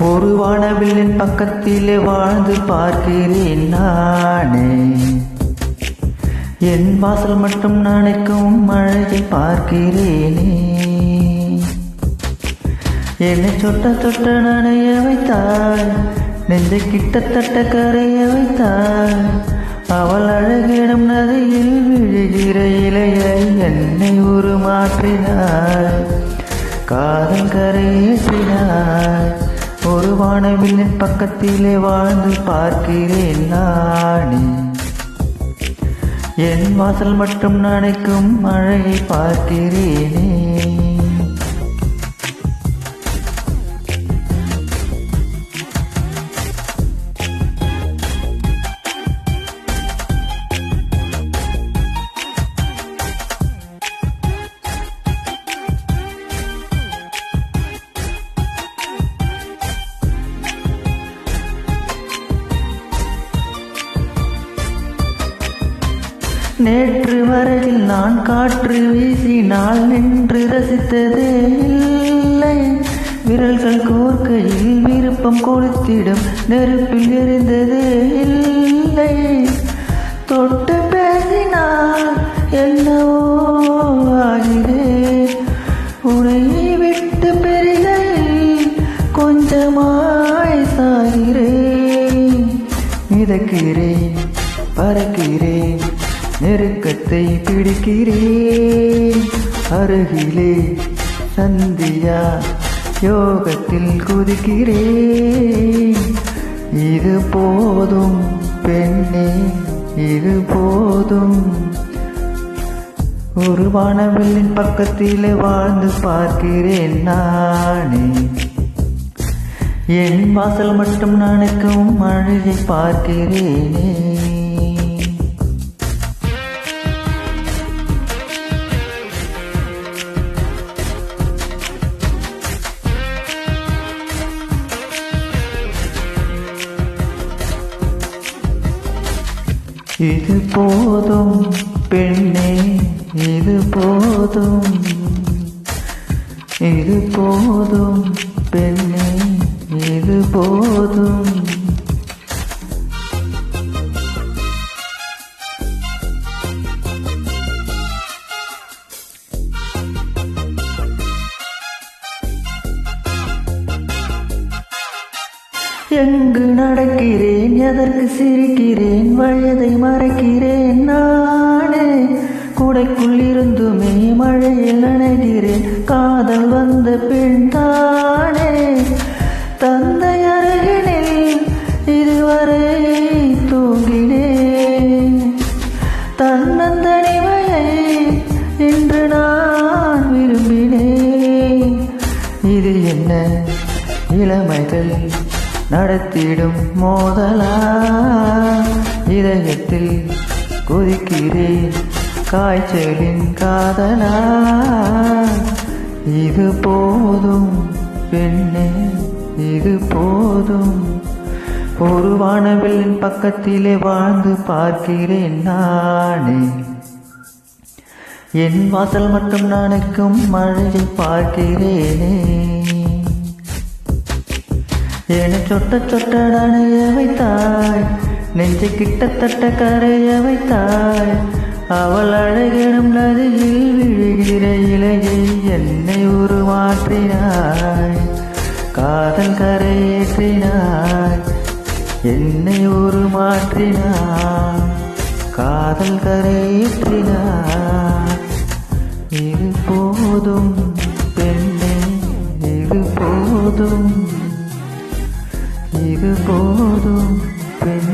ஒரு வானவில்லின் பக்கத்திலே வாழ்ந்து பார்க்கிறேன் நானே. என் வாசல் மட்டும் நினைக்கும் மழையை பார்க்கிறேனே. என்னை சொட்ட நனைய வைத்தாள், நெஞ்சை கிட்டத்தட்ட கரைய வைத்தாள். அவள் அழகிடும் நதியில் விழுகிற இலையை என்னை உருமாற்றினாள், காதல் கரையேற்றினாள். ஒரு வானவில்லின் பக்கத்திலே வாழ்ந்து பார்க்கிறேன் நானே. என் வாசல் மட்டும் நனைக்கும் மழையை பார்க்கிறேனே. நேற்று வரையில் நான் காற்று வீசினால் நின்று ரசித்ததே இல்லை. விரல்கள் கோர்க்கையில் விருப்பம் கொளுத்திடும் நெருப்பில் எரிந்ததே இல்லை. தொட்டு பேசினால் என்னவோ ஆகிறேன், உன்னை விட்டு பெரிதையில் கொஞ்சமாய் சாகிறேன். மிதக்கிறேன், பறக்கிறேன், நெருக்கத்தை பிடிக்கிறேன். அருகிலே சந்தியா யோகத்தில் குதிக்கிறேன். இது போதும் பெண்ணே, இது போதும். ஒரு வானவில்லின் பக்கத்திலே வாழ்ந்து பார்க்கிறேன் நானே. என் வாசல் மட்டும் நனைக்கும் மழையை பார்க்கிறேனே. இது போதும் பெண்ணே, இது போதும். இது போதும் பெண்ணே, இது போதும். எங்கு நடக்கிறேன், எதற்கு சிரிக்கிறேன், வயதை மறைக்கிறேன் நானே. கூடைக்குள் இருந்துமே மழையில் நனைகிறேன், காதல் வந்த பெண் தானே. தந்தை அருகினில் இதுவரை தூங்கினேன், தன்னந்தனிமையை இன்று நான் விரும்பினேன். இது என்ன இளமைகள் நடத்திடும் மோதலா? இதயத்தில் கொதிக்கிறேன் காய்ச்சலின் காதலா? இது போதும் பெண்ணே, இது போதும். ஒரு வானவில்லின் பக்கத்திலே வாழ்ந்து பார்க்கிறேன் நானே. என் வாசல் மட்டும் நனைக்கும் மழையை பார்க்கிறேனே. என்னை சொட்ட நனைய வைத்தாய், நெஞ்சை கிட்டத்தட்ட கரைய வைத்தாய். அவள் அழகிடும் நதியில் விழுகிற இலையை என்னை உருமாற்றினாய், காதல் கரையேற்றினாய். என்னை உருமாற்றினாய், காதல் கரையேற்றினாய். இது போதும் பெண்ணே, இது போதும். இது போதும் பெண்.